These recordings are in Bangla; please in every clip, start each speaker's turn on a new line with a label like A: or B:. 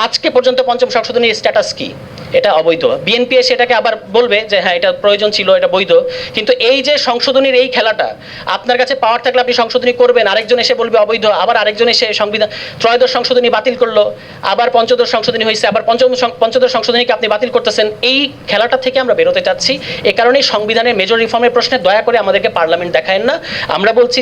A: আজকে পর্যন্ত পঞ্চম সংশোধনীর স্ট্যাটাস কি? এটা অবৈধ। বিএনপি এসে এটাকে আবার বলবে যে হ্যাঁ এটা প্রয়োজন ছিল, এটা বৈধ। কিন্তু এই যে সংশোধনীর এই খেলাটা, আপনার কাছে পাওয়ার থাকলে আপনি সংশোধনী করবেন, আরেকজন এসে বলবে অবৈধ, আবার আরেকজন এসে সংবিধান ত্রয়োদশ সংশোধনী বাতিল করলো, আবার পঞ্চদশ সংশোধনী হয়েছে, আবার পঞ্চদশ সংশোধনীকে আপনি বাতিল করতেছেন। এই খেলাটা থেকে আমরা বেরোতে চাচ্ছি। এ কারণেই সংবিধানের মেজর রিফর্মের প্রশ্নে দয়া করে আমাদেরকে পার্লামেন্ট দেখায়েন না। আমরা বলছি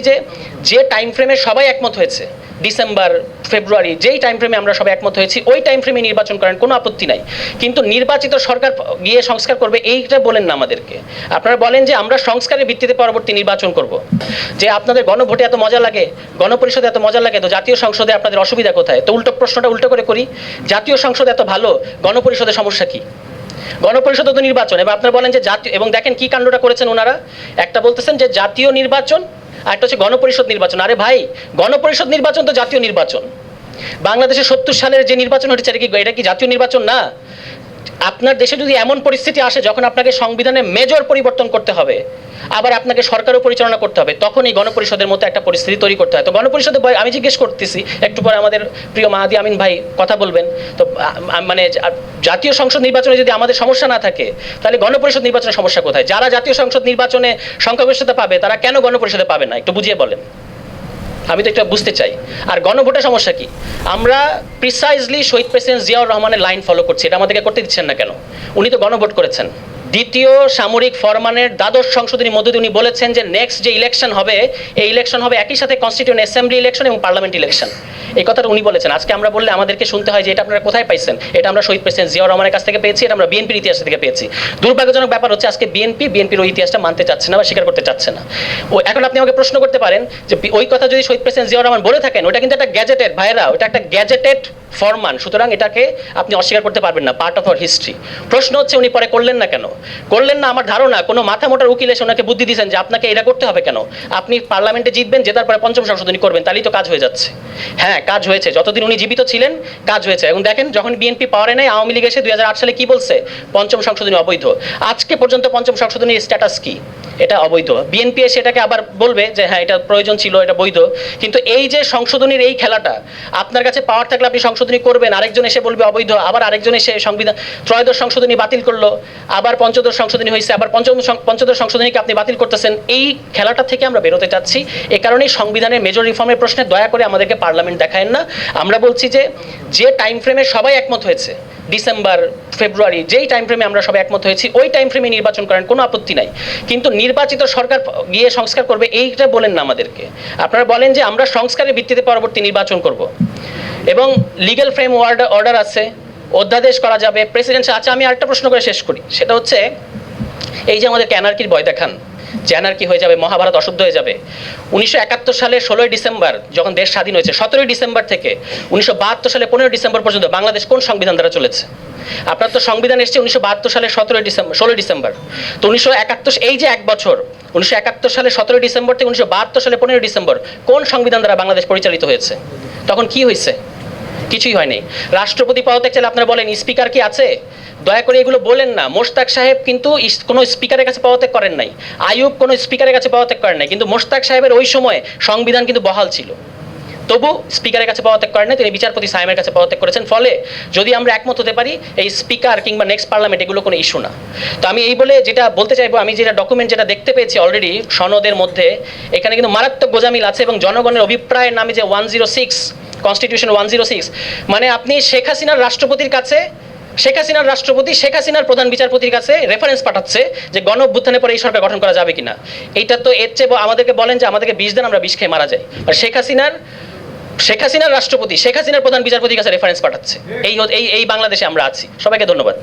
A: যে টাইম ফ্রেমে সবাই একমত হয়েছে, ডিসেম্বর ফেব্রুয়ারি, যেই টাইম ফ্রেমে আমরা সবাই একমত হয়েছি ওই টাইম ফ্রেমে নির্বাচন করেন, কোনো আপত্তি নাই। কিন্তু নির্বাচিত সরকার গিয়ে সংস্কার করবে এইটা বলেন না আমাদেরকে। আপনারা বলেন যে আমরা সংস্কারের ভিত্তিতে পরবর্তী নির্বাচন করব। যে আপনাদের গণভোটে এত মজা লাগে, গণপরিষদে এত মজা লাগে, তো জাতীয় সংসদে আপনাদের অসুবিধা কোথায়? তো প্রশ্নটা উল্টো করে করি, জাতীয় সংসদ এত ভালো, গণপরিষদে সমস্যা কি? গণপরিষদ তো নির্বাচন। এবার আপনারা বলেন যে জাতীয়, এবং দেখেন কি কাণ্ডটা করেছেন ওনারা। একটা বলতেছেন যে জাতীয় নির্বাচন, আর একটা হচ্ছে গণপরিষদ নির্বাচন। আরে ভাই, গণপরিষদ নির্বাচন তো জাতীয় নির্বাচন। বাংলাদেশে 70 সালের যে নির্বাচন হয়েছে এটা কি জাতীয় নির্বাচন না? আপনার দেশে যদি এমন পরিস্থিতি আসে যখন আপনাকে সংবিধানে মেজর পরিবর্তন করতে হবে, আবার আপনাকে সরকারও পরিচালনা করতে হবে, তখন এই গণপরিষদের মতো একটা পরিস্থিতি তৈরি করতে হয়। তো গণপরিষদে আমি জিজ্ঞেস করতেছি, একটু পরে আমাদের প্রিয় মাহাদি আমিন ভাই কথা বলবেন, তো মানে জাতীয় সংসদ নির্বাচনে যদি আমাদের সমস্যা না থাকে, তাহলে গণপরিষদ নির্বাচনের সমস্যা কোথায়? যারা জাতীয় সংসদ নির্বাচনে সংখ্যাগরিষ্ঠতা পাবে তারা কেন গণপরিষদে পাবে না? একটু বুঝিয়ে বলেন, আমি তো এটা বুঝতে চাই। আর গণভোটের সমস্যা কি? আমরা প্রিসাইজলি শহীদ প্রেসিডেন্ট জিয়াউর রহমানের লাইন ফলো করছি, এটা আমাদেরকে করতে দিচ্ছেন না কেন? উনি তো গণভোট করেছেন। দ্বিতীয় সামরিক ফরমানের দ্বাদশ সংশোধনীর মধ্যে উনি বলেছেন যে নেক্সট যে ইলেকশন হবে, এই ইলেকশন হবে একই সাথে কনস্টিটিউয়েন্ট অ্যাসেম্বলি ইলেকশন এবং পার্লামেন্ট ইলেকশন। এই কথাটা উনি বলেছেন। আজকে আমরা বললে আমাদেরকে শুনতে হয় যে এটা আপনারা কোথায় পাইছেন? এটা আমরা শহীদ প্রেসিডেন্ট জিয়াউর রহমানের কাছ থেকে পেয়েছি, এটা আমরা বিএনপির ইতিহাস থেকে পেয়েছি। দুর্ভাগ্যজনক ব্যাপার হচ্ছে আজকে বিএনপির ওই ইতিহাসটা মানতে চাচ্ছে না বা স্বীকার করতে চাচ্ছে না। এখন আপনি আমাকে প্রশ্ন করতে পারেন যে ওই কথা যদি শহীদ প্রেসিডেন্ট জিয়াউর রহমান বলে থাকেন, ওটা কিন্তু একটা গ্যাজেটেড, ভাইরা ওটা একটা গ্যাজেটেড ফরমান, সুতরাং এটাকে আপনি অস্বীকার করতে পারবেন না, পার্ট অফ আওয়ার হিস্ট্রি। প্রশ্ন হচ্ছে উনি পরে করলেন না কেন? করলেন না আমার ধারণা কোনো মাথা মোটার উকিল এসে ওনাকে বুদ্ধি দিয়েছেন যে আপনাকে এটা করতে হবে কেন, আপনি পার্লামেন্টে জিতবেন, জেতার পরে পঞ্চম সংশোধনী করবেন, তাহলেই তো কাজ হয়ে যাচ্ছে। হ্যাঁ, কাজ হয়েছে, যতদিন উনি জীবিত ছিলেন কাজ হয়েছে। এবং দেখেন যখন বিএনপি পাওয়ারে নেয়, আওয়ামী লীগ এসে 2008 সালে কি বলছে? পঞ্চম সংশোধনী অবৈধ। আজকে পর্যন্ত পঞ্চম সংশোধনীর স্ট্যাটাস কি? এটা অবৈধ। বিএনপি এসে এটাকে আবার বলবে যে হ্যাঁ এটা প্রয়োজন ছিল, এটা বৈধ। কিন্তু এই যে সংশোধনীর এই খেলাটা, আপনার কাছে পাওয়ার থাকলে আপনি সংশোধনী করবেন, আরেকজন এসে বলবে অবৈধ, আবার আরেকজন এসে সংবিধান ত্রয়োদশ সংশোধনী বাতিল করলো, আবার পঞ্চদশ সংশোধনী হয়েছে, আবার পঞ্চদশ সংশোধনীকে আপনি বাতিল করতেছেন। এই খেলাটা থেকে আমরা বেরোতে চাচ্ছি। এ কারণেই সংবিধানের মেজর রিফর্মের প্রশ্নে দয়া করে আমাদেরকে পার্লামেন্ট দেখায়েন না। আমরা বলছি যে টাইম ফ্রেমে সবাই একমত হয়েছে, ডিসেম্বর ফেব্রুয়ারি, যেই টাইম ফ্রেমে আমরা সবাই একমত হয়েছি ওই টাইম ফ্রেমে নির্বাচন করেন, কোনো আপত্তি নাই। কিন্তু নির্বাচিত সরকার গিয়ে সংস্কার করবে এইটা বলেন না আমাদেরকে। আপনারা বলেন যে আমরা সংস্কারের ভিত্তিতে পরবর্তী নির্বাচন করব, এবং লিগ্যাল ফ্রেম অর্ডার আছে, অধ্যাদেশ করা যাবে, প্রেসিডেন্ট। আচ্ছা, আমি আরেকটা প্রশ্ন করে শেষ করি, সেটা হচ্ছে এই যে আমাদেরকে অ্যানার্কির ভয় দেখান, যে অ্যানার্কি হয়ে যাবে, মহাভারত অশুদ্ধ হয়ে যাবে। 1971 সালের 16 ডিসেম্বর যখন দেশ স্বাধীন হয়েছে, 17 ডিসেম্বর থেকে 1972 সালে 15 ডিসেম্বর পর্যন্ত বাংলাদেশ কোন সংবিধান দ্বারা চলেছে? আপনার তো সংবিধান এসেছে 1972 সালের 16 ডিসেম্বর। তো 1971, এই যে এক বছর, 1971 সালের 17 ডিসেম্বর থেকে 1972 সালে 15 ডিসেম্বর কোন সংবিধান দ্বারা বাংলাদেশ পরিচালিত হয়েছে? তখন কি হয়েছে? কিছুই হয়নি। রাষ্ট্রপতি পদত্যাগ চাইলে আপনারা বলেন স্পিকার কি আছে? দয়া করে এগুলো বলেন না। মোশতাক সাহেব কিন্তু কোনো স্পিকারের কাছে পদত্যাগ করেন নাই, আইয়ুব কোনো স্পিকারের কাছে পদত্যাগ করেন নাই, কিন্তু মোশতাক সাহেবের ওই সময় সংবিধান কিন্তু বহাল ছিল, তবু স্পিকারের কাছে পদত্যাগ করেন নাই, তিনি বিচারপতি সায়েমের কাছে পদত্যাগ করেছেন। ফলে যদি আমরা একমত হতে পারি, এই স্পিকার কিংবা নেক্সট পার্লামেন্ট এগুলো কোনো ইস্যু না। তো আমি এই বলে যেটা বলতে চাইবো, আমি যেটা ডকুমেন্ট যেটা দেখতে পেয়েছি অলরেডি সনদের মধ্যে, এখানে কিন্তু মারাত্মক গোজামিল আছে, এবং জনগণের অভিপ্রায়ের নামে যে 106 কনস্টিটিউশন 106, মানে আপনি শেখ হাসিনার রাষ্ট্রপতির কাছে, শেখ হাসিনার প্রধান বিচারপতির কাছে রেফারেন্স পাঠাচ্ছে যে গণ অভ্যুত্থানের পরে এই সরকার গঠন করা যাবে কিনা। এইটা তো এর চেয়ে আমাদেরকে বলেন যে আমাদেরকে বিষ দেন, আমরা বিষ খেয়ে মারা যাই। আর শেখ হাসিনার রাষ্ট্রপতি, শেখ হাসিনার প্রধান বিচারপতির কাছে রেফারেন্স পাঠাচ্ছে। এই বাংলাদেশে আমরা আছি। সবাইকে ধন্যবাদ।